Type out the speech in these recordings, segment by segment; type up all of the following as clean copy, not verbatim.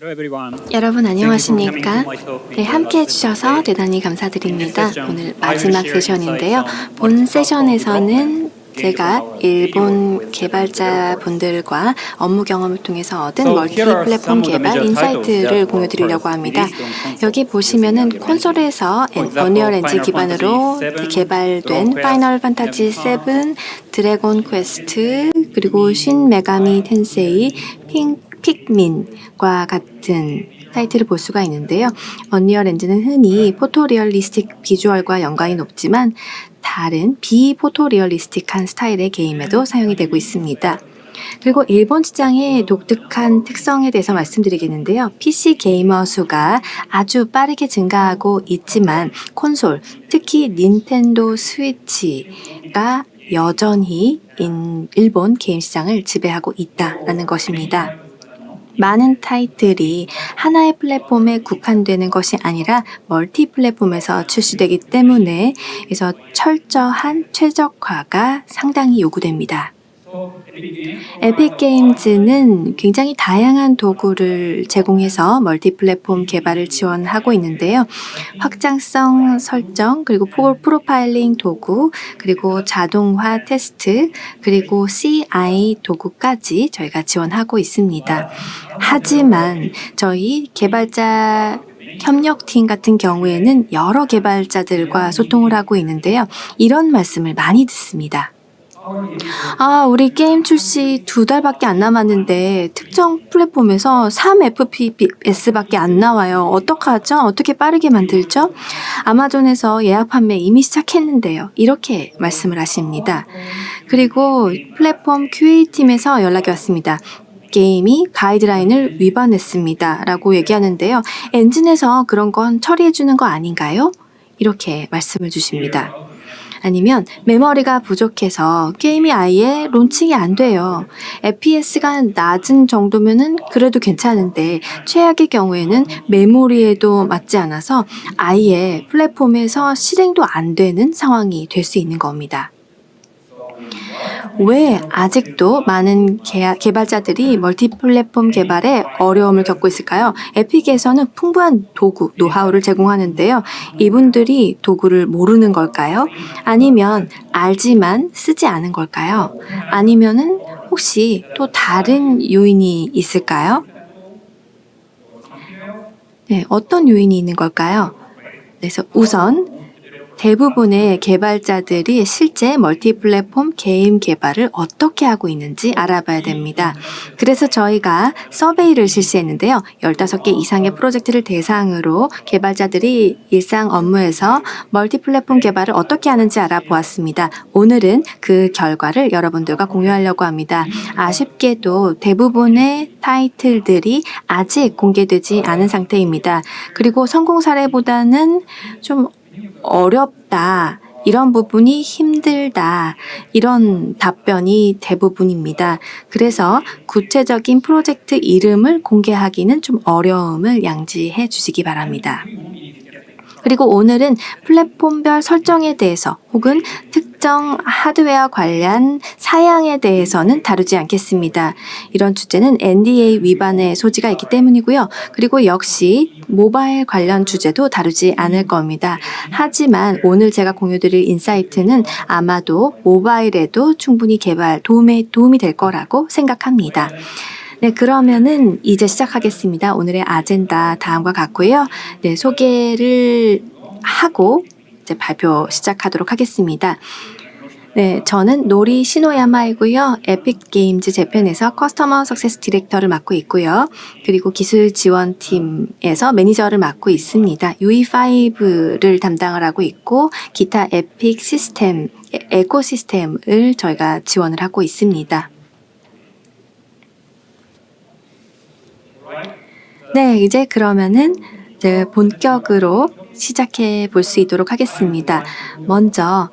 여러분 안녕하십니까? 네, 함께 해주셔서 대단히 감사드립니다. 오늘 마지막 세션인데요. 본 세션에서는 제가 일본 개발자분들과 업무 경험을 통해서 얻은 멀티 플랫폼 개발 인사이트를 공유드리려고 합니다. 여기 보시면은 콘솔에서 언리얼 엔진 기반으로 개발된 파이널 판타지 7, 드래곤 퀘스트, 그리고 신 메가미 텐세이, 픽민과 같은 타이틀을 볼 수가 있는데요. 언리얼 엔진은 흔히 포토리얼리스틱 비주얼과 연관이 높지만 다른 비포토리얼리스틱한 스타일의 게임에도 사용이 되고 있습니다. 그리고 일본 시장의 독특한 특성에 대해서 말씀드리겠는데요. PC 게이머 수가 아주 빠르게 증가하고 있지만 콘솔, 특히 닌텐도 스위치가 여전히 일본 게임 시장을 지배하고 있다라는 것입니다. 많은 타이틀이 하나의 플랫폼에 국한되는 것이 아니라 멀티 플랫폼에서 출시되기 때문에 그래서 철저한 최적화가 상당히 요구됩니다. 에픽 게임즈는 굉장히 다양한 도구를 제공해서 멀티 플랫폼 개발을 지원하고 있는데요. 확장성 설정, 그리고 프로파일링 도구, 그리고 자동화 테스트, 그리고 CI 도구까지 저희가 지원하고 있습니다. 하지만 저희 개발자 협력팀 같은 경우에는 여러 개발자들과 소통을 하고 있는데요. 이런 말씀을 많이 듣습니다. 우리 게임 출시 2달밖에 안 남았는데 특정 플랫폼에서 3FPS밖에 안 나와요. 어떡하죠? 어떻게 빠르게 만들죠? 아마존에서 예약 판매 이미 시작했는데요. 이렇게 말씀을 하십니다. 그리고 플랫폼 QA팀에서 연락이 왔습니다. 게임이 가이드라인을 위반했습니다. 라고 얘기하는데요. 엔진에서 그런 건 처리해 주는 거 아닌가요? 이렇게 말씀을 주십니다. 아니면 메모리가 부족해서 게임이 아예 론칭이 안 돼요. FPS가 낮은 정도면은 그래도 괜찮은데 최악의 경우에는 메모리에도 맞지 않아서 아예 플랫폼에서 실행도 안 되는 상황이 될 수 있는 겁니다. 왜 아직도 많은 개발자들이 멀티 플랫폼 개발에 어려움을 겪고 있을까요? 에픽에서는 풍부한 도구, 노하우를 제공하는데요. 이분들이 도구를 모르는 걸까요? 아니면 알지만 쓰지 않은 걸까요? 아니면은 혹시 또 다른 요인이 있을까요? 네, 어떤 요인이 있는 걸까요? 그래서 우선 대부분의 개발자들이 실제 멀티 플랫폼 게임 개발을 어떻게 하고 있는지 알아봐야 됩니다. 그래서 저희가 서베이를 실시했는데요. 15개 이상의 프로젝트를 대상으로 개발자들이 일상 업무에서 멀티 플랫폼 개발을 어떻게 하는지 알아보았습니다. 오늘은 그 결과를 여러분들과 공유하려고 합니다. 아쉽게도 대부분의 타이틀들이 아직 공개되지 않은 상태입니다. 그리고 성공 사례보다는 좀 어렵다, 이런 부분이 힘들다, 이런 답변이 대부분입니다. 그래서 구체적인 프로젝트 이름을 공개하기는 좀 어려움을 양지해 주시기 바랍니다. 그리고 오늘은 플랫폼별 설정에 대해서 혹은 특정 하드웨어 관련 사양에 대해서는 다루지 않겠습니다. 이런 주제는 NDA 위반의 소지가 있기 때문이고요. 그리고 역시 모바일 관련 주제도 다루지 않을 겁니다. 하지만 오늘 제가 공유드릴 인사이트는 아마도 모바일에도 충분히 개발 도움이 될 거라고 생각합니다. 네, 그러면은 이제 시작하겠습니다. 오늘의 아젠다 다음과 같고요. 네, 소개를 하고 이제 발표 시작하도록 하겠습니다. 네, 저는 노리 시노야마이고요. 에픽 게임즈 재팬에서 커스터머 석세스 디렉터를 맡고 있고요. 그리고 기술 지원팀에서 매니저를 맡고 있습니다. UE5를 담당을 하고 있고 기타 에픽 시스템, 에코시스템을 저희가 지원을 하고 있습니다. 네, 이제 그러면은 본격으로 시작해 볼 수 있도록 하겠습니다. 먼저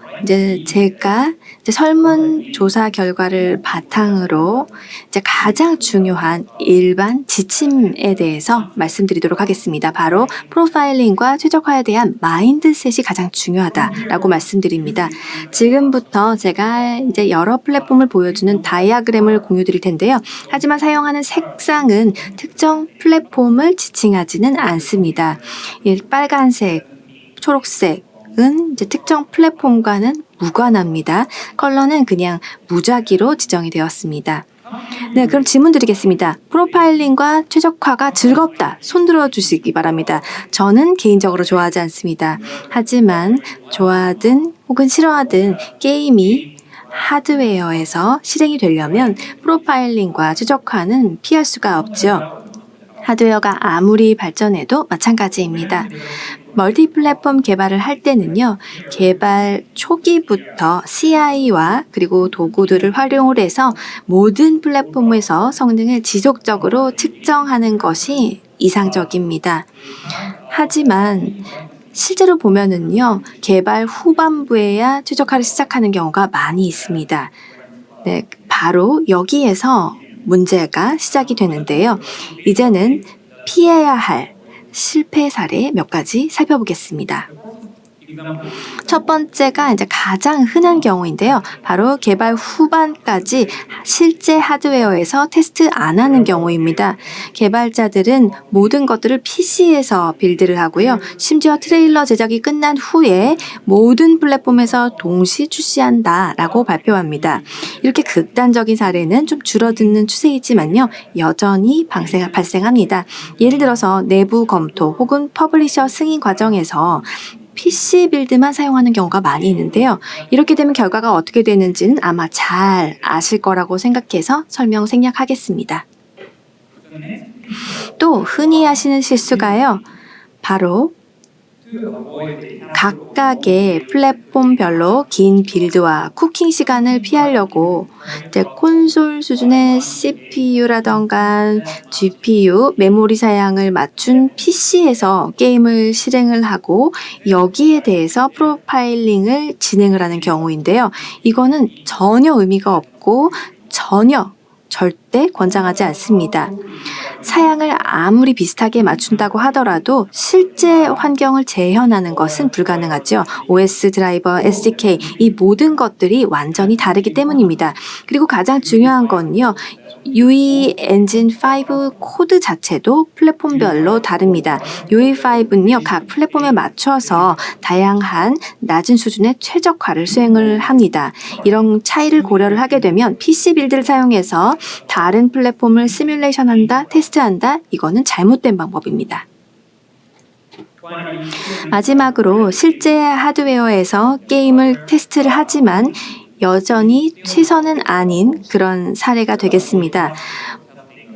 제가 이제 설문조사 결과를 바탕으로 이제 가장 중요한 일반 지침에 대해서 말씀드리도록 하겠습니다. 바로 프로파일링과 최적화에 대한 마인드셋이 가장 중요하다라고 말씀드립니다. 지금부터 제가 이제 여러 플랫폼을 보여주는 다이아그램을 공유 드릴 텐데요. 하지만 사용하는 색상은 특정 플랫폼을 지칭하지는 않습니다. 빨간색, 초록색은 이제 특정 플랫폼과는 무관합니다. 컬러는 그냥 무작위로 지정이 되었습니다. 네, 그럼 질문 드리겠습니다. 프로파일링과 최적화가 즐겁다. 손들어 주시기 바랍니다. 저는 개인적으로 좋아하지 않습니다. 하지만 좋아하든 혹은 싫어하든 게임이 하드웨어에서 실행이 되려면 프로파일링과 최적화는 피할 수가 없죠. 하드웨어가 아무리 발전해도 마찬가지입니다. 멀티 플랫폼 개발을 할 때는요, 개발 초기부터 CI와 그리고 도구들을 활용을 해서 모든 플랫폼에서 성능을 지속적으로 측정하는 것이 이상적입니다. 하지만 실제로 보면은요, 개발 후반부에야 최적화를 시작하는 경우가 많이 있습니다. 네, 바로 여기에서 문제가 시작이 되는데요. 이제는 피해야 할 실패 사례 몇 가지 살펴보겠습니다. 첫 번째가 이제 가장 흔한 경우인데요. 바로 개발 후반까지 실제 하드웨어에서 테스트 안 하는 경우입니다. 개발자들은 모든 것들을 PC에서 빌드를 하고요. 심지어 트레일러 제작이 끝난 후에 모든 플랫폼에서 동시 출시한다라고 발표합니다. 이렇게 극단적인 사례는 좀 줄어드는 추세이지만요. 여전히 발생합니다. 예를 들어서 내부 검토 혹은 퍼블리셔 승인 과정에서 PC 빌드만 사용하는 경우가 많이 있는데요. 이렇게 되면 결과가 어떻게 되는지는 아마 잘 아실 거라고 생각해서 설명 생략하겠습니다. 또 흔히 하시는 실수가요. 바로 각각의 플랫폼별로 긴 빌드와 쿠킹 시간을 피하려고 이제 콘솔 수준의 CPU라던가 GPU, 메모리 사양을 맞춘 PC에서 게임을 실행을 하고 여기에 대해서 프로파일링을 진행을 하는 경우인데요. 이거는 전혀 의미가 없고 절대 권장하지 않습니다. 사양을 아무리 비슷하게 맞춘다고 하더라도 실제 환경을 재현하는 것은 불가능하죠. OS 드라이버, SDK 이 모든 것들이 완전히 다르기 때문입니다. 그리고 가장 중요한 건요. UE 엔진 5 코드 자체도 플랫폼별로 다릅니다. UE5는요, 각 플랫폼에 맞춰서 다양한 낮은 수준의 최적화를 수행을 합니다. 이런 차이를 고려를 하게 되면 PC 빌드를 사용해서 다른 플랫폼을 시뮬레이션한다, 테스트한다, 이거는 잘못된 방법입니다. 마지막으로 실제 하드웨어에서 게임을 테스트를 하지만 여전히 최선은 아닌 그런 사례가 되겠습니다.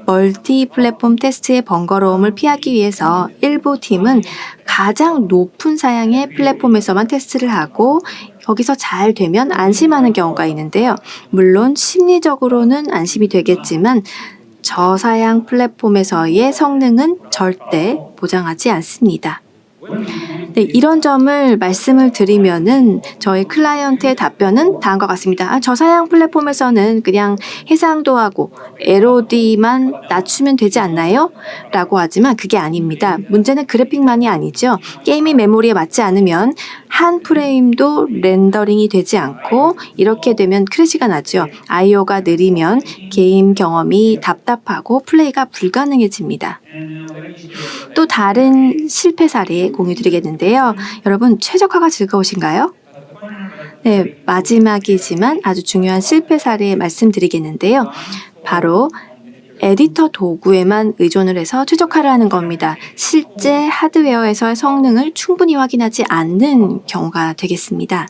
멀티 플랫폼 테스트의 번거로움을 피하기 위해서 일부 팀은 가장 높은 사양의 플랫폼에서만 테스트를 하고 거기서 잘 되면 안심하는 경우가 있는데요. 물론 심리적으로는 안심이 되겠지만 저사양 플랫폼에서의 성능은 절대 보장하지 않습니다. 네, 이런 점을 말씀을 드리면은 저희 클라이언트의 답변은 다음과 같습니다. 저사양 플랫폼에서는 그냥 해상도 하고 LOD만 낮추면 되지 않나요? 라고 하지만 그게 아닙니다. 문제는 그래픽만이 아니죠. 게임이 메모리에 맞지 않으면 한 프레임도 렌더링이 되지 않고 이렇게 되면 크래시가 나죠. IO가 느리면 게임 경험이 답답하고 플레이가 불가능해집니다. 또 다른 실패 사례 공유 드리겠는데요. 여러분 최적화가 즐거우신가요? 네, 마지막이지만 아주 중요한 실패 사례 말씀드리겠는데요. 바로 에디터 도구에만 의존을 해서 최적화를 하는 겁니다. 실제 하드웨어에서의 성능을 충분히 확인하지 않는 경우가 되겠습니다.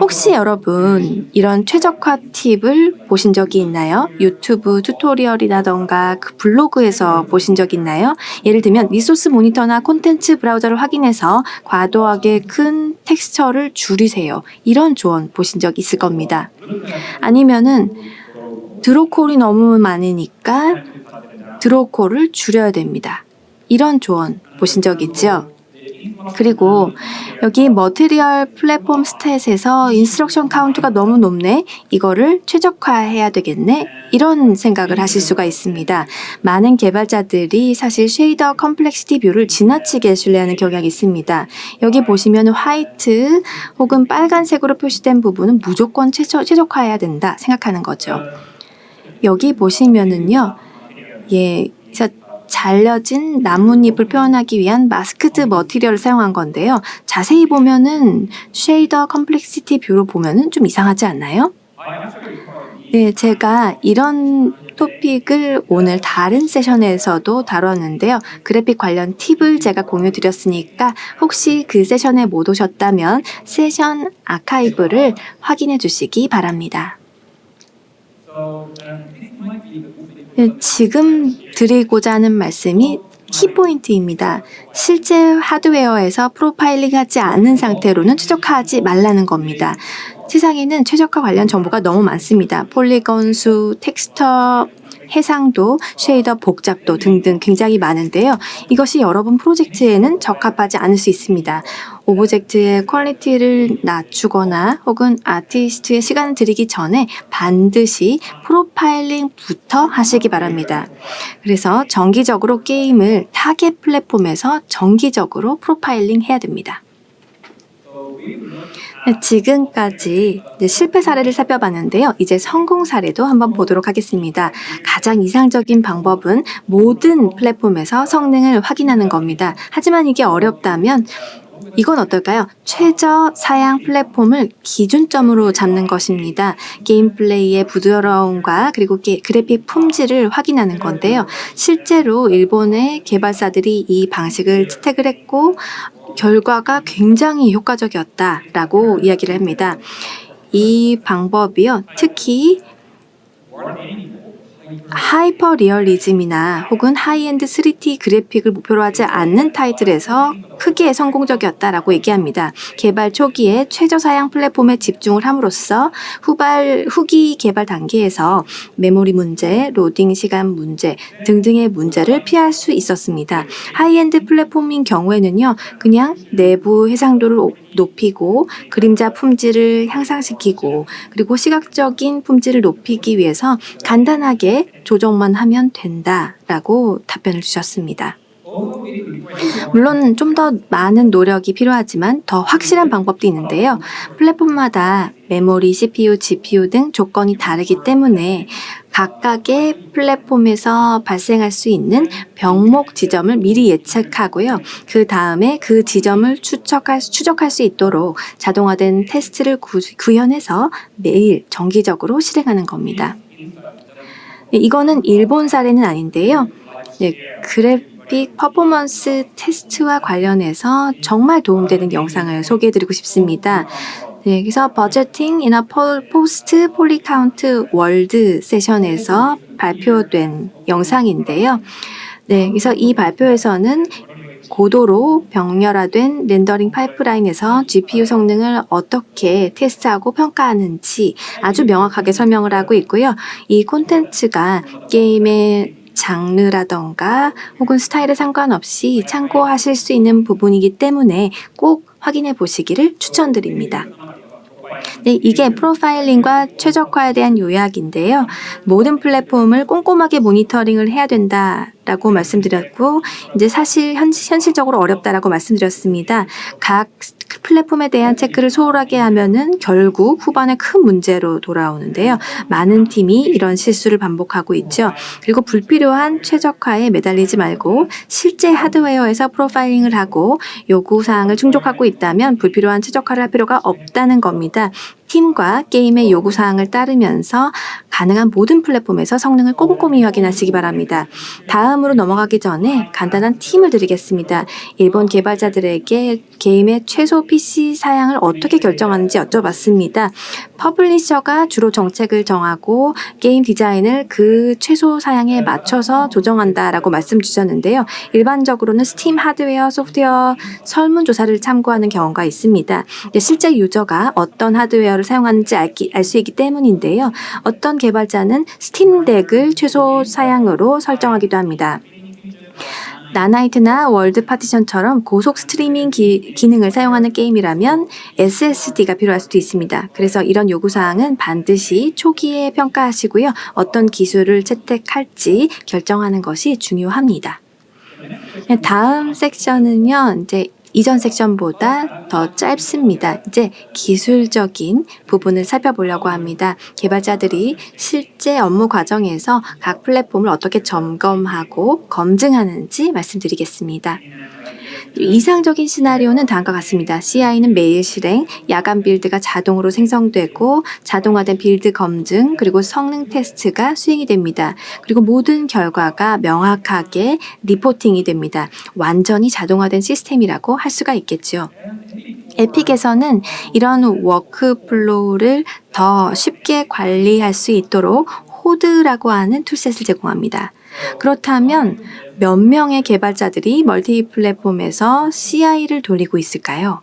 혹시 여러분 이런 최적화 팁을 보신 적이 있나요? 유튜브 튜토리얼이라던가 그 블로그에서 보신 적 있나요? 예를 들면 리소스 모니터나 콘텐츠 브라우저를 확인해서 과도하게 큰 텍스처를 줄이세요. 이런 조언 보신 적 있을 겁니다. 아니면은 드로콜이 너무 많으니까 드로콜을 줄여야 됩니다. 이런 조언 보신 적 있죠? 그리고 여기 머티리얼 플랫폼 스탯에서 인스트럭션 카운트가 너무 높네? 이거를 최적화해야 되겠네? 이런 생각을 하실 수가 있습니다. 많은 개발자들이 사실 쉐이더 컴플렉시티 뷰를 지나치게 신뢰하는 경향이 있습니다. 여기 보시면 화이트 혹은 빨간색으로 표시된 부분은 무조건 최적화해야 된다 생각하는 거죠. 여기 보시면은요, 그래서 잘려진 나뭇잎을 표현하기 위한 마스크드 머티리얼을 사용한 건데요. 자세히 보면은 쉐이더 컴플렉시티 뷰로 보면은 좀 이상하지 않나요? 네, 제가 이런 토픽을 오늘 다른 세션에서도 다뤘는데요. 그래픽 관련 팁을 제가 공유 드렸으니까 혹시 그 세션에 못 오셨다면 세션 아카이브를 확인해 주시기 바랍니다. 지금 드리고자 하는 말씀이 키포인트입니다. 실제 하드웨어에서 프로파일링하지 않은 상태로는 최적화하지 말라는 겁니다. 세상에는 최적화 관련 정보가 너무 많습니다. 폴리건 수, 텍스처, 해상도, 쉐이더 복잡도 등등 굉장히 많은데요. 이것이 여러분 프로젝트에는 적합하지 않을 수 있습니다. 오브젝트의 퀄리티를 낮추거나 혹은 아티스트의 시간을 들이기 전에 반드시 프로파일링부터 하시기 바랍니다. 그래서 정기적으로 게임을 타겟 플랫폼에서 정기적으로 프로파일링 해야 됩니다. 지금까지 실패 사례를 살펴봤는데요. 이제 성공 사례도 한번 보도록 하겠습니다. 가장 이상적인 방법은 모든 플랫폼에서 성능을 확인하는 겁니다. 하지만 이게 어렵다면 이건 어떨까요? 최저 사양 플랫폼을 기준점으로 잡는 것입니다. 게임 플레이의 부드러움과 그리고 그래픽 품질을 확인하는 건데요. 실제로 일본의 개발사들이 이 방식을 채택을 했고 결과가 굉장히 효과적이었다라고 이야기를 합니다. 이 방법이요. 특히 하이퍼 리얼리즘이나 혹은 하이엔드 3D 그래픽을 목표로 하지 않는 타이틀에서 크게 성공적이었다라고 얘기합니다. 개발 초기에 최저 사양 플랫폼에 집중을 함으로써 후기 개발 단계에서 메모리 문제, 로딩 시간 문제 등등의 문제를 피할 수 있었습니다. 하이엔드 플랫폼인 경우에는요, 그냥 내부 해상도를 높이고 그림자 품질을 향상시키고 그리고 시각적인 품질을 높이기 위해서 간단하게 조정만 하면 된다라고 답변을 주셨습니다. 물론 좀 더 많은 노력이 필요하지만 더 확실한 방법도 있는데요. 플랫폼마다 메모리, CPU, GPU 등 조건이 다르기 때문에 각각의 플랫폼에서 발생할 수 있는 병목 지점을 미리 예측하고요. 그 다음에 그 지점을 추적할 수 있도록 자동화된 테스트를 구현해서 매일 정기적으로 실행하는 겁니다. 이거는 일본 사례는 아닌데요. 그래픽 퍼포먼스 테스트와 관련해서 정말 도움되는 영상을 소개해드리고 싶습니다. 그래서 버제팅 이나 포스트 폴리카운트 월드 세션에서 발표된 영상인데요. 그래서 이 발표에서는 고도로 병렬화된 렌더링 파이프라인에서 GPU 성능을 어떻게 테스트하고 평가하는지 아주 명확하게 설명을 하고 있고요. 이 콘텐츠가 게임의 장르라던가 혹은 스타일에 상관없이 참고하실 수 있는 부분이기 때문에 꼭 확인해 보시기를 추천드립니다. 이게 프로파일링과 최적화에 대한 요약인데요. 모든 플랫폼을 꼼꼼하게 모니터링을 해야 된다라고 말씀드렸고, 이제 사실 현실적으로 어렵다라고 말씀드렸습니다. 각 플랫폼에 대한 체크를 소홀하게 하면은 결국 후반에 큰 문제로 돌아오는데요. 많은 팀이 이런 실수를 반복하고 있죠. 그리고 불필요한 최적화에 매달리지 말고 실제 하드웨어에서 프로파일링을 하고 요구사항을 충족하고 있다면 불필요한 최적화를 할 필요가 없다는 겁니다. 팀과 게임의 요구사항을 따르면서 가능한 모든 플랫폼에서 성능을 꼼꼼히 확인하시기 바랍니다. 다음으로 넘어가기 전에 간단한 팁을 드리겠습니다. 일본 개발자들에게 게임의 최소 PC 사양을 어떻게 결정하는지 여쭤봤습니다. 퍼블리셔가 주로 정책을 정하고 게임 디자인을 그 최소 사양에 맞춰서 조정한다라고 말씀 주셨는데요. 일반적으로는 스팀 하드웨어, 소프트웨어 설문조사를 참고하는 경우가 있습니다. 실제 유저가 어떤 하드웨어를 사용하는지 알 수 있기 때문인데요. 어떤 개발자는 스팀덱을 최소 사양으로 설정하기도 합니다. 나나이트나 월드 파티션처럼 고속 스트리밍 기능을 사용하는 게임이라면 SSD가 필요할 수도 있습니다. 그래서 이런 요구사항은 반드시 초기에 평가하시고요. 어떤 기술을 채택할지 결정하는 것이 중요합니다. 다음 섹션은요, 이제 이전 섹션보다 더 짧습니다. 이제 기술적인 부분을 살펴보려고 합니다. 개발자들이 실제 업무 과정에서 각 플랫폼을 어떻게 점검하고 검증하는지 말씀드리겠습니다. 이상적인 시나리오는 다음과 같습니다. CI는 매일 실행, 야간 빌드가 자동으로 생성되고 자동화된 빌드 검증, 그리고 성능 테스트가 수행이 됩니다. 그리고 모든 결과가 명확하게 리포팅이 됩니다. 완전히 자동화된 시스템이라고 할 수가 있겠죠. 에픽에서는 이런 워크플로우를 더 쉽게 관리할 수 있도록 호드라고 하는 툴셋을 제공합니다. 그렇다면 몇 명의 개발자들이 멀티 플랫폼에서 CI를 돌리고 있을까요?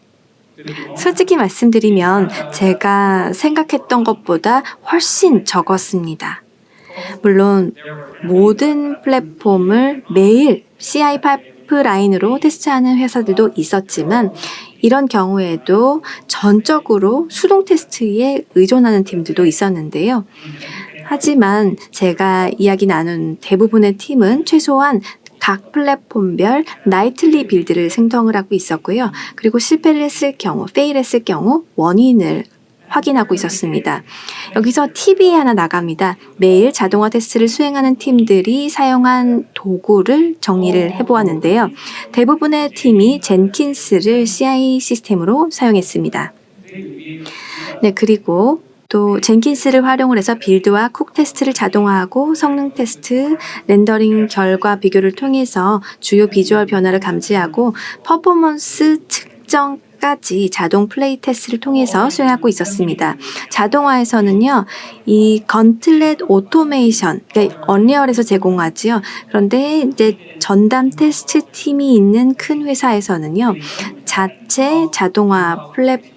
솔직히 말씀드리면 제가 생각했던 것보다 훨씬 적었습니다. 물론 모든 플랫폼을 매일 CI 파이프라인으로 테스트하는 회사들도 있었지만 이런 경우에도 전적으로 수동 테스트에 의존하는 팀들도 있었는데요. 하지만 제가 이야기 나눈 대부분의 팀은 최소한 각 플랫폼별 나이틀리 빌드를 생성을 하고 있었고요. 그리고 실패를 했을 경우, 페일했을 경우 원인을 확인하고 있었습니다. 여기서 팁이 하나 나갑니다. 매일 자동화 테스트를 수행하는 팀들이 사용한 도구를 정리를 해보았는데요. 대부분의 팀이 젠킨스를 CI 시스템으로 사용했습니다. 네, 그리고 또 젠킨스를 활용을 해서 빌드와 쿡 테스트를 자동화하고 성능 테스트, 렌더링 결과 비교를 통해서 주요 비주얼 변화를 감지하고 퍼포먼스 측정까지 자동 플레이 테스트를 통해서 수행하고 있었습니다. 자동화에서는요, 이 건틀렛 오토메이션, 그러니까 언리얼에서 제공하지요. 그런데 이제 전담 테스트 팀이 있는 큰 회사에서는요, 자체 자동화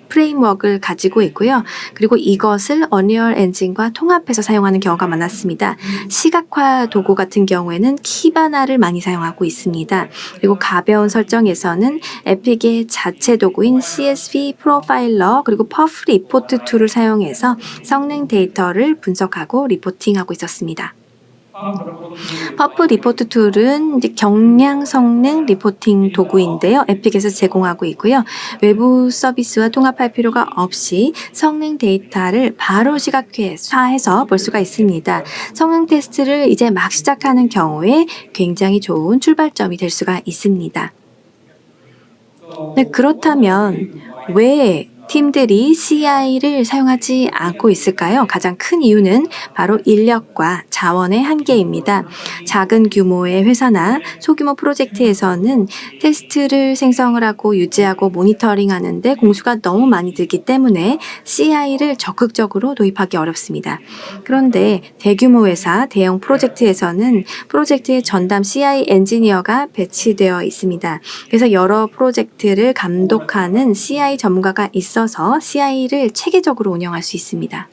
프레임워크를 가지고 있고요. 그리고 이것을 언리얼 엔진과 통합해서 사용하는 경우가 많았습니다. 시각화 도구 같은 경우에는 키바나를 많이 사용하고 있습니다. 그리고 가벼운 설정에서는 에픽의 자체 도구인 CSV 프로파일러 그리고 퍼프 리포트 툴을 사용해서 성능 데이터를 분석하고 리포팅하고 있었습니다. 퍼프 리포트 툴은 경량 성능 리포팅 도구인데요. 에픽에서 제공하고 있고요. 외부 서비스와 통합할 필요가 없이 성능 데이터를 바로 시각화해서 볼 수가 있습니다. 성능 테스트를 이제 막 시작하는 경우에 굉장히 좋은 출발점이 될 수가 있습니다. 네, 그렇다면 왜 팀들이 CI를 사용하지 않고 있을까요? 가장 큰 이유는 바로 인력과 자원의 한계입니다. 작은 규모의 회사나 소규모 프로젝트에서는 테스트를 생성을 하고 유지하고 모니터링 하는데 공수가 너무 많이 들기 때문에 CI를 적극적으로 도입하기 어렵습니다. 그런데 대규모 회사, 대형 프로젝트에서는 프로젝트의 전담 CI 엔지니어가 배치되어 있습니다. 그래서 여러 프로젝트를 감독하는 CI 전문가가 있어서 CI를 체계적으로 운영할 수 있습니다.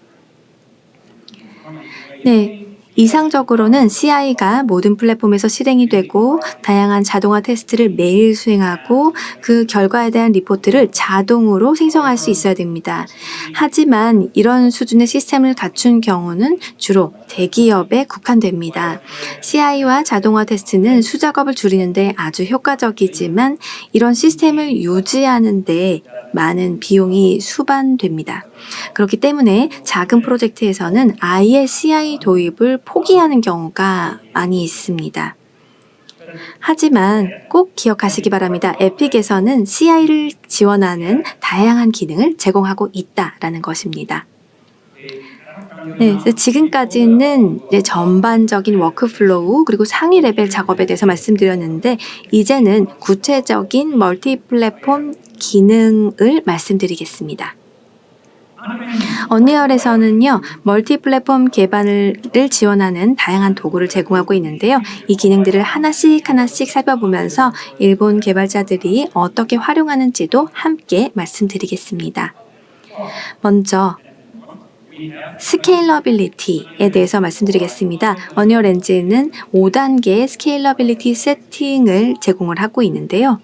네, 이상적으로는 CI가 모든 플랫폼에서 실행이 되고 다양한 자동화 테스트를 매일 수행하고 그 결과에 대한 리포트를 자동으로 생성할 수 있어야 됩니다. 하지만 이런 수준의 시스템을 갖춘 경우는 주로 대기업에 국한됩니다. CI와 자동화 테스트는 수작업을 줄이는 데 아주 효과적이지만 이런 시스템을 유지하는 데 많은 비용이 수반됩니다. 그렇기 때문에 작은 프로젝트에서는 아예 CI 도입을 포기하는 경우가 많이 있습니다. 하지만 꼭 기억하시기 바랍니다. 에픽에서는 CI를 지원하는 다양한 기능을 제공하고 있다라는 것입니다. 네, 지금까지는 전반적인 워크플로우 그리고 상위 레벨 작업에 대해서 말씀드렸는데 이제는 구체적인 멀티 플랫폼 기능을 말씀드리겠습니다. 언리얼에서는요, 멀티 플랫폼 개발을 지원하는 다양한 도구를 제공하고 있는데요. 이 기능들을 하나씩 살펴보면서 일본 개발자들이 어떻게 활용하는지도 함께 말씀드리겠습니다. 먼저 스케일러빌리티에 대해서 말씀드리겠습니다. 언리얼 엔진은 5단계의 스케일러빌리티 세팅을 제공을 하고 있는데요.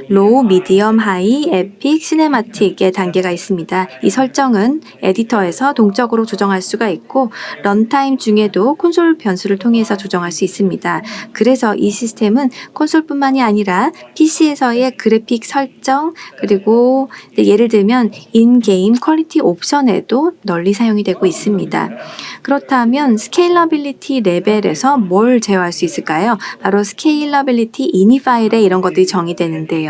로우, 미디엄, 하이, 에픽, 시네마틱의 단계가 있습니다. 이 설정은 에디터에서 동적으로 조정할 수가 있고 런타임 중에도 콘솔 변수를 통해서 조정할 수 있습니다. 그래서 이 시스템은 콘솔뿐만이 아니라 PC에서의 그래픽 설정 그리고 예를 들면 인게임 퀄리티 옵션에도 널리 사용이 되고 있습니다. 그렇다면 스케일러빌리티 레벨에서 뭘 제어할 수 있을까요? 바로 스케일러빌리티 이니 파일에 이런 것들이 정의되는데요.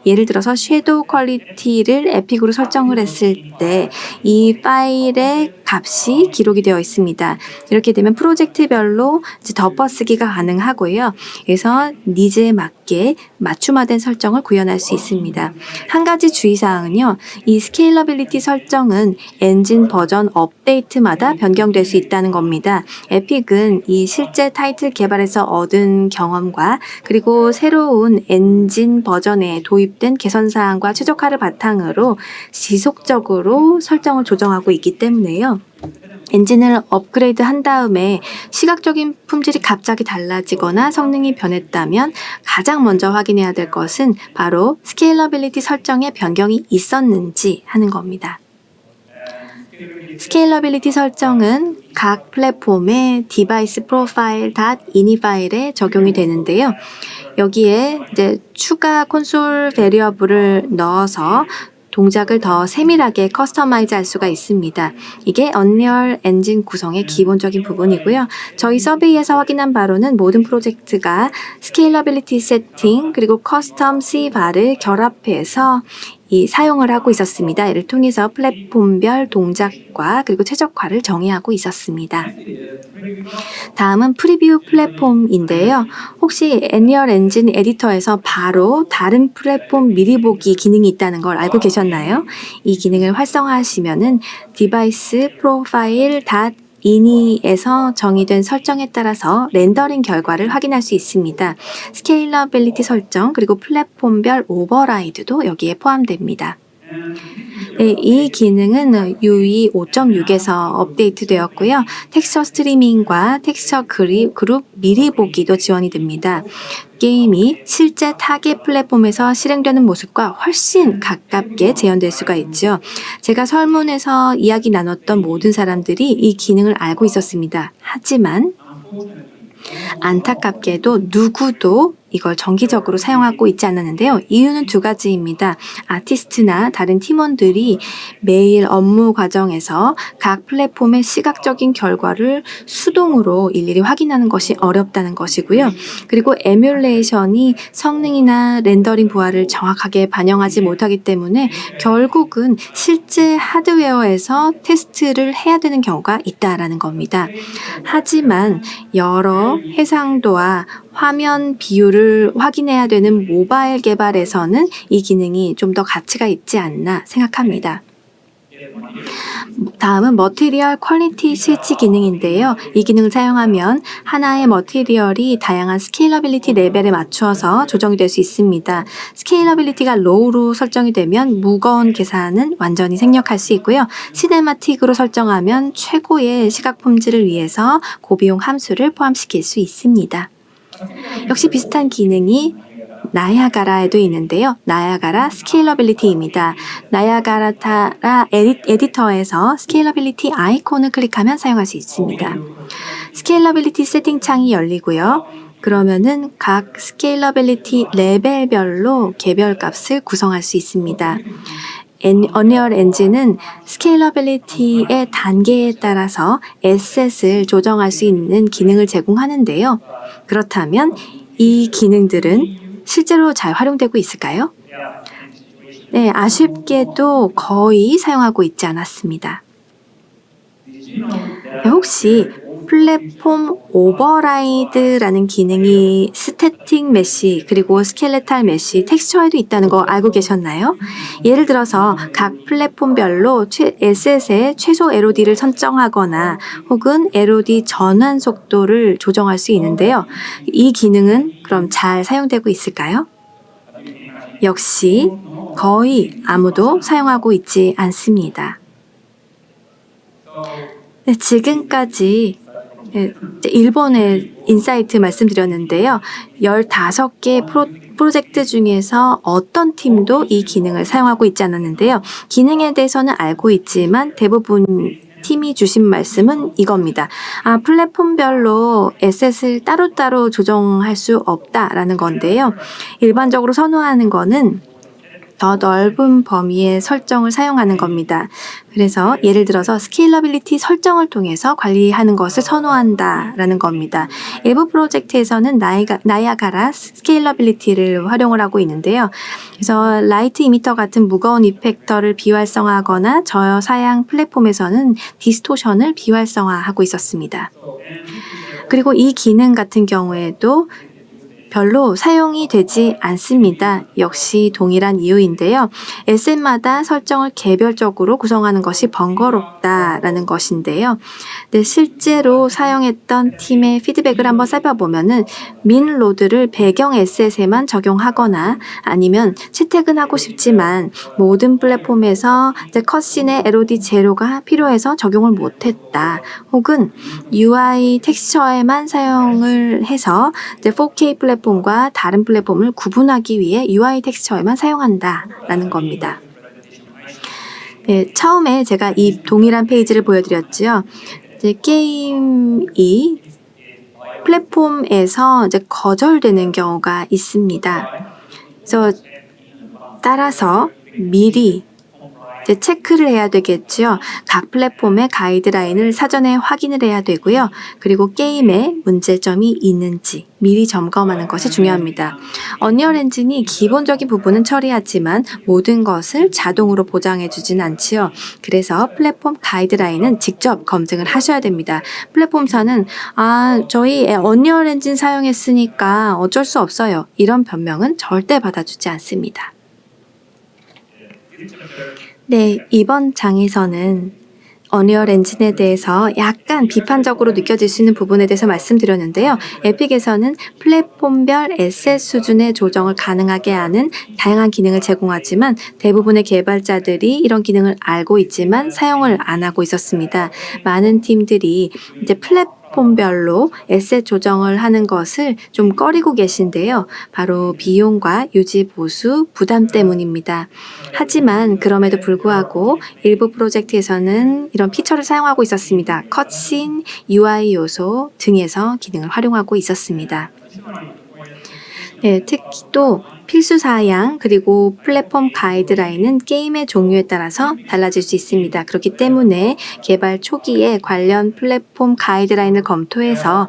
예를 들어서 섀도우 퀄리티를 에픽으로 설정을 했을 때 이 파일의 값이 기록이 되어 있습니다. 이렇게 되면 프로젝트별로 덮어쓰기가 가능하고요. 그래서 니즈에 맞게 맞춤화된 설정을 구현할 수 있습니다. 한 가지 주의사항은요. 이 스케일러빌리티 설정은 엔진 버전 업데이트마다 변경될 수 있다는 겁니다. 에픽은 이 실제 타이틀 개발에서 얻은 경험과 그리고 새로운 엔진 버전에 도입된 개선사항과 최적화를 바탕으로 지속적으로 설정을 조정하고 있기 때문에요. 엔진을 업그레이드 한 다음에 시각적인 품질이 갑자기 달라지거나 성능이 변했다면 가장 먼저 확인해야 될 것은 바로 스케일러빌리티 설정에 변경이 있었는지 하는 겁니다. 스케일러빌리티 설정은 각 플랫폼의 디바이스 프로파일 .ini 파일에 적용이 되는데요. 여기에 이제 추가 콘솔 베리어블을 넣어서 동작을 더 세밀하게 커스터마이즈 할 수가 있습니다. 이게 언리얼 엔진 구성의 기본적인 부분이고요. 저희 서베이에서 확인한 바로는 모든 프로젝트가 스케일러빌리티 세팅 그리고 커스텀 C바를 결합해서 사용을 하고 있었습니다. 이를 통해서 플랫폼별 동작과 그리고 최적화를 정의하고 있었습니다. 다음은 프리뷰 플랫폼인데요. 혹시 언리얼 엔진 에디터에서 바로 다른 플랫폼 미리 보기 기능이 있다는 걸 알고 계셨나요? 이 기능을 활성화하시면은 디바이스 프로파일 .ini에서 정의된 설정에 따라서 렌더링 결과를 확인할 수 있습니다. 스케일러빌리티 설정 그리고 플랫폼별 오버라이드도 여기에 포함됩니다. 네, 이 기능은 UE 5.6에서 업데이트 되었고요. 텍스처 스트리밍과 텍스처 그룹 미리 보기도 지원이 됩니다. 게임이 실제 타겟 플랫폼에서 실행되는 모습과 훨씬 가깝게 재현될 수가 있죠. 제가 설문에서 이야기 나눴던 모든 사람들이 이 기능을 알고 있었습니다. 하지만 안타깝게도 누구도 이걸 정기적으로 사용하고 있지 않았는데요. 이유는 두 가지입니다. 아티스트나 다른 팀원들이 매일 업무 과정에서 각 플랫폼의 시각적인 결과를 수동으로 일일이 확인하는 것이 어렵다는 것이고요. 그리고 에뮬레이션이 성능이나 렌더링 부하를 정확하게 반영하지 못하기 때문에 결국은 실제 하드웨어에서 테스트를 해야 되는 경우가 있다라는 겁니다. 하지만 여러 해상도와 화면 비율을 확인해야 되는 모바일 개발에서는 이 기능이 좀 더 가치가 있지 않나 생각합니다. 다음은 머티리얼 퀄리티 스위치 기능인데요. 이 기능을 사용하면 하나의 머티리얼이 다양한 스케일러빌리티 레벨에 맞추어서 조정이 될 수 있습니다. 스케일러빌리티가 로우로 설정이 되면 무거운 계산은 완전히 생략할 수 있고요. 시네마틱으로 설정하면 최고의 시각 품질을 위해서 고비용 함수를 포함시킬 수 있습니다. 역시 비슷한 기능이 나야가라에도 있는데요. 나야가라 스케일러빌리티입니다. 나야가라 에디터에서 스케일러빌리티 아이콘을 클릭하면 사용할 수 있습니다. 스케일러빌리티 세팅 창이 열리고요. 그러면은 각 스케일러빌리티 레벨별로 개별 값을 구성할 수 있습니다. 언리얼 엔진은 스케일러빌리티의 단계에 따라서 에셋을 조정할 수 있는 기능을 제공하는데요. 그렇다면 이 기능들은 실제로 잘 활용되고 있을까요? 네, 아쉽게도 거의 사용하고 있지 않았습니다. 혹시 플랫폼 오버라이드라는 기능이 스태틱 메시 그리고 스켈레탈 메시 텍스처에도 있다는 거 알고 계셨나요? 예를 들어서 각 플랫폼별로 에셋의 최소 LOD를 설정하거나 혹은 LOD 전환 속도를 조정할 수 있는데요. 이 기능은 그럼 잘 사용되고 있을까요? 역시 거의 아무도 사용하고 있지 않습니다. 네, 지금까지 이제 일본의 인사이트 말씀드렸는데요. 15개 프로젝트 중에서 어떤 팀도 이 기능을 사용하고 있지 않았는데요. 기능에 대해서는 알고 있지만 대부분 팀이 주신 말씀은 이겁니다. 플랫폼별로 에셋을 따로따로 조정할 수 없다라는 건데요. 일반적으로 선호하는 거는 더 넓은 범위의 설정을 사용하는 겁니다. 그래서 예를 들어서 스케일러빌리티 설정을 통해서 관리하는 것을 선호한다라는 겁니다. 일부 프로젝트에서는 나이아가라 스케일러빌리티를 활용을 하고 있는데요. 그래서 라이트 이미터 같은 무거운 이펙터를 비활성화하거나 저사양 플랫폼에서는 디스토션을 비활성화하고 있었습니다. 그리고 이 기능 같은 경우에도 별로 사용이 되지 않습니다. 역시 동일한 이유인데요. 에셋마다 설정을 개별적으로 구성하는 것이 번거롭다라는 것인데요. 네, 실제로 사용했던 팀의 피드백을 한번 살펴보면은 민 로드를 배경 에셋에만 적용하거나 아니면 채택은 하고 싶지만 모든 플랫폼에서 이제 컷신의 LOD 제로가 필요해서 적용을 못했다. 혹은 UI 텍스처에만 사용을 해서 이제 4K 플랫폼과 다른 플랫폼을 구분하기 위해 UI 텍스처에만 사용한다라는 겁니다. 네, 처음에 제가 이 동일한 페이지를 보여드렸죠. 이제 게임이 플랫폼에서 이제 거절되는 경우가 있습니다. 그래서 따라서 미리 이제 체크를 해야 되겠죠. 각 플랫폼의 가이드라인을 사전에 확인을 해야 되고요. 그리고 게임에 문제점이 있는지 미리 점검하는 것이 중요합니다. 언리얼 엔진이 기본적인 부분은 처리하지만 모든 것을 자동으로 보장해 주진 않지요. 그래서 플랫폼 가이드라인은 직접 검증을 하셔야 됩니다. 플랫폼사는 저희 언리얼 엔진 사용했으니까 어쩔 수 없어요. 이런 변명은 절대 받아주지 않습니다. 네, 이번 장에서는 언리얼 엔진에 대해서 약간 비판적으로 느껴질 수 있는 부분에 대해서 말씀드렸는데요. 에픽에서는 플랫폼별 에셋 수준의 조정을 가능하게 하는 다양한 기능을 제공하지만 대부분의 개발자들이 이런 기능을 알고 있지만 사용을 안 하고 있었습니다. 많은 팀들이 이제 플랫폼별로 에셋 조정을 하는 것을 좀 꺼리고 계신데요. 바로 비용과 유지 보수 부담 때문입니다. 하지만 그럼에도 불구하고 일부 프로젝트에서는 이런 피처를 사용하고 있었습니다. 컷신, UI 요소 등에서 기능을 활용하고 있었습니다. 네, 특히 또 필수 사양 그리고 플랫폼 가이드라인은 게임의 종류에 따라서 달라질 수 있습니다. 그렇기 때문에 개발 초기에 관련 플랫폼 가이드라인을 검토해서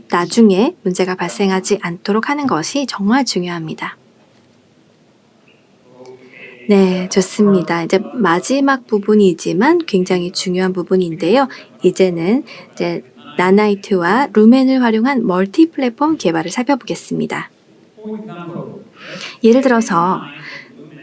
나중에 문제가 발생하지 않도록 하는 것이 정말 중요합니다. 네, 좋습니다. 이제 마지막 부분이지만 굉장히 중요한 부분인데요. 이제는 나나이트와 루멘을 활용한 멀티 플랫폼 개발을 살펴보겠습니다. 예를 들어서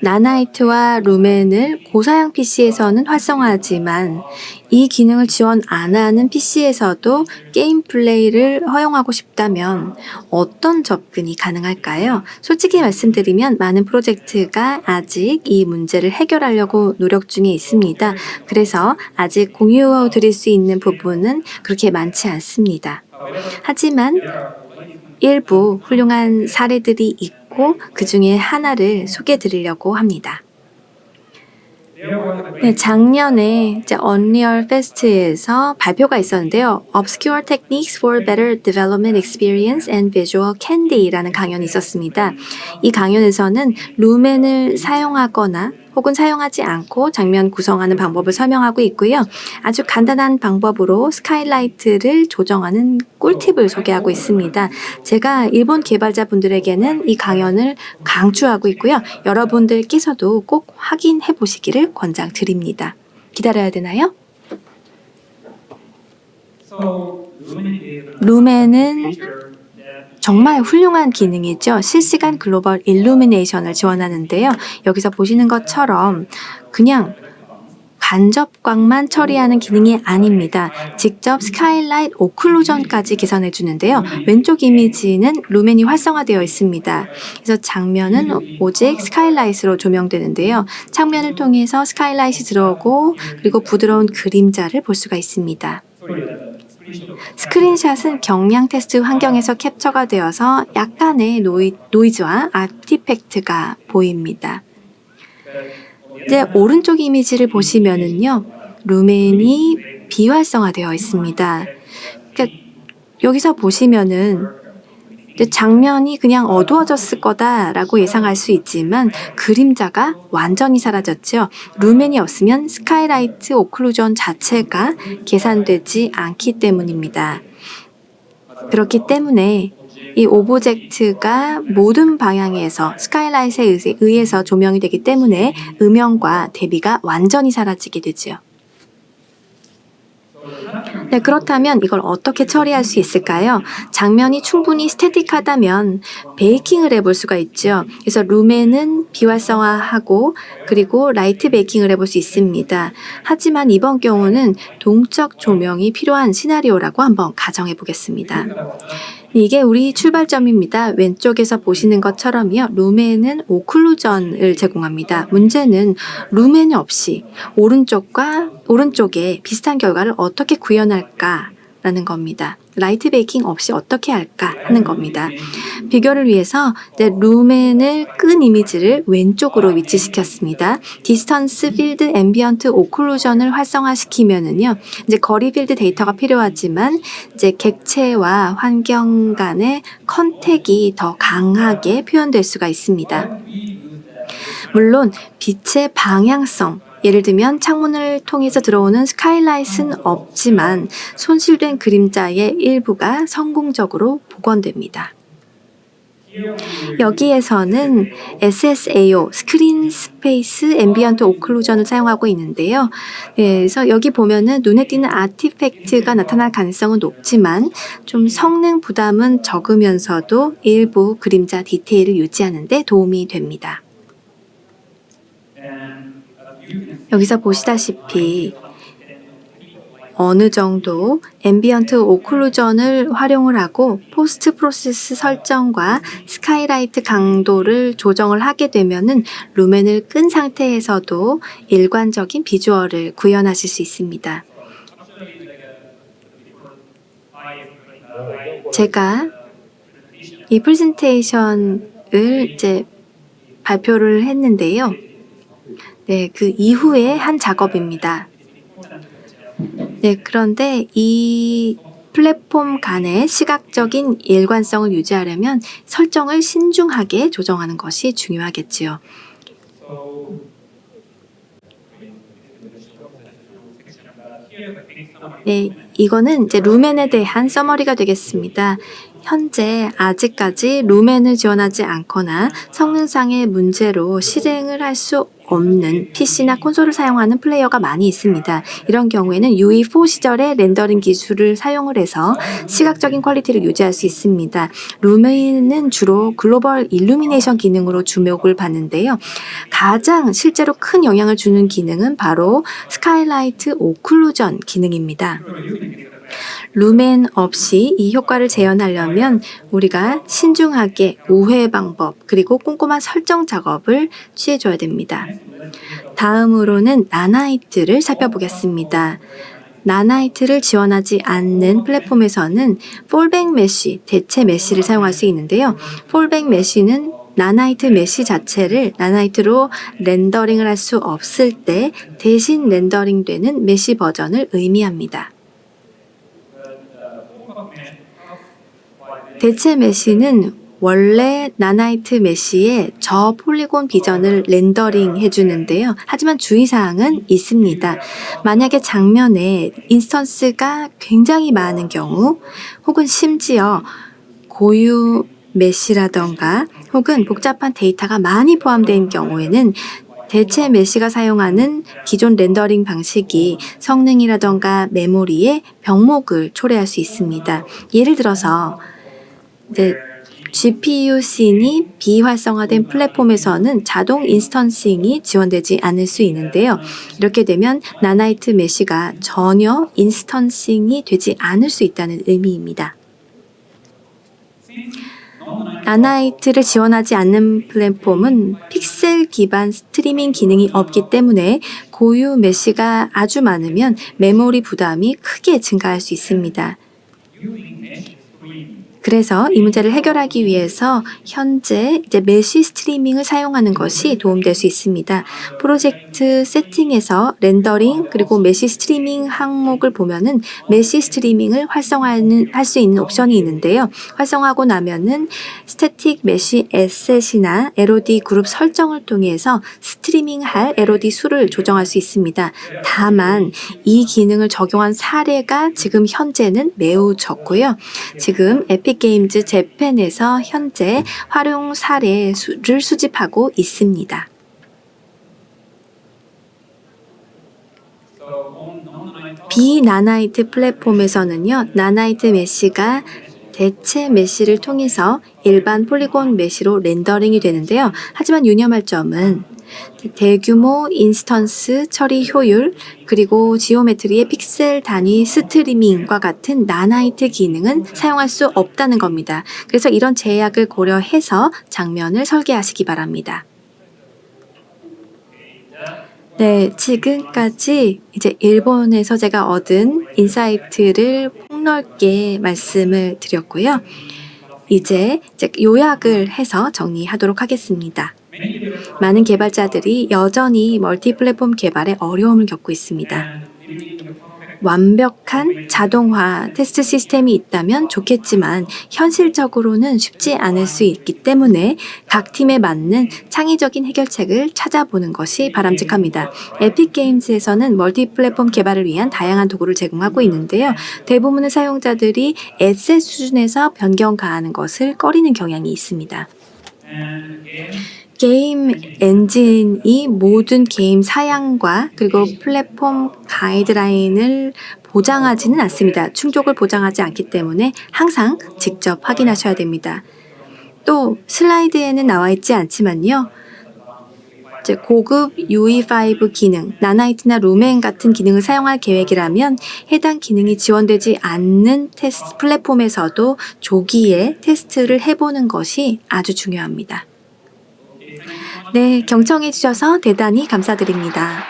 나나이트와 루멘을 고사양 PC에서는 활성화하지만 이 기능을 지원 안 하는 PC에서도 게임 플레이를 허용하고 싶다면 어떤 접근이 가능할까요? 솔직히 말씀드리면 많은 프로젝트가 아직 이 문제를 해결하려고 노력 중에 있습니다. 그래서 아직 공유드릴 수 있는 부분은 그렇게 많지 않습니다. 하지만 일부 훌륭한 사례들이 있고 그 중에 하나를 소개해 드리려고 합니다. 네, 작년에 언리얼 페스트에서 발표가 있었는데요. Obscure Techniques for Better Development Experience and Visual Candy라는 강연이 있었습니다. 이 강연에서는 루멘을 사용하거나 혹은 사용하지 않고 장면 구성하는 방법을 설명하고 있고요. 아주 간단한 방법으로 스카이라이트를 조정하는 꿀팁을 소개하고 있습니다. 제가 일본 개발자분들에게는 이 강연을 강추하고 있고요. 여러분들께서도 꼭 확인해 보시기를 권장드립니다. 기다려야 되나요? 루멘은 정말 훌륭한 기능이죠. 실시간 글로벌 일루미네이션을 지원하는데요. 여기서 보시는 것처럼 그냥 간접광만 처리하는 기능이 아닙니다. 직접 스카이라이트 오클루전까지 개선해 주는데요. 왼쪽 이미지는 루멘이 활성화되어 있습니다. 그래서 장면은 오직 스카이라이트로 조명되는데요. 창면을 통해서 스카이라이트이 들어오고 그리고 부드러운 그림자를 볼 수가 있습니다. 스크린샷은 경량 테스트 환경에서 캡처가 되어서 약간의 노이즈와 아티팩트가 보입니다. 이제 오른쪽 이미지를 보시면은요, 루멘이 비활성화되어 있습니다. 그러니까 여기서 보시면은 장면이 그냥 어두워졌을 거다라고 예상할 수 있지만 그림자가 완전히 사라졌죠. 루멘이 없으면 스카이라이트 오클루전 자체가 계산되지 않기 때문입니다. 그렇기 때문에 이 오브젝트가 모든 방향에서 스카이라이트에 의해서 조명이 되기 때문에 음영과 대비가 완전히 사라지게 되죠. 네, 그렇다면 이걸 어떻게 처리할 수 있을까요? 장면이 충분히 스태틱하다면 베이킹을 해볼 수가 있죠. 그래서 루멘은 비활성화하고 그리고 라이트 베이킹을 해볼 수 있습니다. 하지만 이번 경우는 동적 조명이 필요한 시나리오라고 한번 가정해 보겠습니다. 이게 우리 출발점입니다. 왼쪽에서 보시는 것처럼요. 루멘은 오클루전을 제공합니다. 문제는 루멘 없이 오른쪽에 비슷한 결과를 어떻게 구현할까라는 겁니다. 라이트 베이킹 없이 어떻게 할까 하는 겁니다. 비교를 위해서 루멘을 끈 이미지를 왼쪽으로 위치시켰습니다. 디스턴스 필드 앰비언트 오클루전을 활성화시키면은요, 이제 거리 필드 데이터가 필요하지만 이제 객체와 환경 간의 컨택이 더 강하게 표현될 수가 있습니다. 물론 빛의 방향성, 예를 들면 창문을 통해서 들어오는 스카이라이트는 없지만 손실된 그림자의 일부가 성공적으로 복원됩니다. 여기에서는 SSAO, 스크린 스페이스 앰비언트 오클루전을 사용하고 있는데요. 그래서 여기 보면은 눈에 띄는 아티팩트가 나타날 가능성은 높지만 좀 성능 부담은 적으면서도 일부 그림자 디테일을 유지하는 데 도움이 됩니다. 여기서 보시다시피 어느 정도 앰비언트 오클루전을 활용을 하고 포스트 프로세스 설정과 스카이라이트 강도를 조정을 하게 되면은 루멘을 끈 상태에서도 일관적인 비주얼을 구현하실 수 있습니다. 제가 이 프레젠테이션을 이제 발표를 했는데요. 네, 그 이후에 한 작업입니다. 네, 그런데 이 플랫폼 간의 시각적인 일관성을 유지하려면 설정을 신중하게 조정하는 것이 중요하겠지요. 네, 이거는 이제 루멘에 대한 서머리가 되겠습니다. 현재 아직까지 루멘을 지원하지 않거나 성능상의 문제로 실행을 할 수 없는 PC나 콘솔을 사용하는 플레이어가 많이 있습니다. 이런 경우에는 UE4 시절의 렌더링 기술을 사용을 해서 시각적인 퀄리티를 유지할 수 있습니다. 루멘은 주로 글로벌 일루미네이션 기능으로 주목을 받는데요. 가장 실제로 큰 영향을 주는 기능은 바로 스카이라이트 오클루전 기능입니다. 루멘 없이 이 효과를 재현하려면 우리가 신중하게 우회 방법 그리고 꼼꼼한 설정 작업을 취해줘야 됩니다. 다음으로는 나나이트를 살펴보겠습니다. 나나이트를 지원하지 않는 플랫폼에서는 폴백 메쉬, 대체 메쉬를 사용할 수 있는데요. 폴백 메쉬는 나나이트 메쉬 자체를 나나이트로 렌더링을 할 수 없을 때 대신 렌더링되는 메쉬 버전을 의미합니다. 대체 메쉬는 원래 나나이트 메쉬의 저 폴리곤 비전을 렌더링 해주는데요. 하지만 주의사항은 있습니다. 만약에 장면에 인스턴스가 굉장히 많은 경우 혹은 심지어 고유 메쉬라던가 혹은 복잡한 데이터가 많이 포함된 경우에는 대체 메쉬가 사용하는 기존 렌더링 방식이 성능이라던가 메모리에 병목을 초래할 수 있습니다. 예를 들어서 GPU 씬이 비활성화된 플랫폼에서는 자동 인스턴싱이 지원되지 않을 수 있는데요. 이렇게 되면 나나이트 메쉬가 전혀 인스턴싱이 되지 않을 수 있다는 의미입니다. 나나이트를 지원하지 않는 플랫폼은 픽셀 기반 스트리밍 기능이 없기 때문에 고유 메시가 아주 많으면 메모리 부담이 크게 증가할 수 있습니다. 그래서 이 문제를 해결하기 위해서 현재 메시 스트리밍을 사용하는 것이 도움될 수 있습니다. 프로젝트 세팅에서 렌더링 그리고 메시 스트리밍 항목을 보면은 메시 스트리밍을 할 수 있는 옵션이 있는데요. 활성화하고 나면은 스태틱 메시 에셋이나 LOD 그룹 설정을 통해서 스트리밍할 LOD 수를 조정할 수 있습니다. 다만 이 기능을 적용한 사례가 지금 현재는 매우 적고요. 지금 에픽게임즈 재팬에서 현재 활용 사례를 수집하고 있습니다. 비나나이트 플랫폼에서는요, 나나이트 메시가 대체 메시를 통해서 일반 폴리곤 메시로 렌더링이 되는데요. 하지만 유념할 점은 대규모 인스턴스 처리 효율 그리고 지오메트리의 픽셀 단위 스트리밍과 같은 나나이트 기능은 사용할 수 없다는 겁니다. 그래서 이런 제약을 고려해서 장면을 설계하시기 바랍니다. 네, 지금까지 이제 일본에서 제가 얻은 인사이트를 폭넓게 말씀을 드렸고요. 이제 요약을 해서 정리하도록 하겠습니다. 많은 개발자들이 여전히 멀티플랫폼 개발에 어려움을 겪고 있습니다. 완벽한 자동화 테스트 시스템이 있다면 좋겠지만 현실적으로는 쉽지 않을 수 있기 때문에 각 팀에 맞는 창의적인 해결책을 찾아보는 것이 바람직합니다. 에픽게임즈에서는 멀티플랫폼 개발을 위한 다양한 도구를 제공하고 있는데요. 대부분의 사용자들이 에셋 수준에서 변경 가하는 것을 꺼리는 경향이 있습니다. 게임 엔진이 모든 게임 사양과 그리고 플랫폼 가이드라인을 보장하지는 않습니다. 충족을 보장하지 않기 때문에 항상 직접 확인하셔야 됩니다. 또 슬라이드에는 나와 있지 않지만요. 고급 UE5 기능, 나나이트나 루멘 같은 기능을 사용할 계획이라면 해당 기능이 지원되지 않는 테스트 플랫폼에서도 조기에 테스트를 해보는 것이 아주 중요합니다. 네, 경청해 주셔서 대단히 감사드립니다.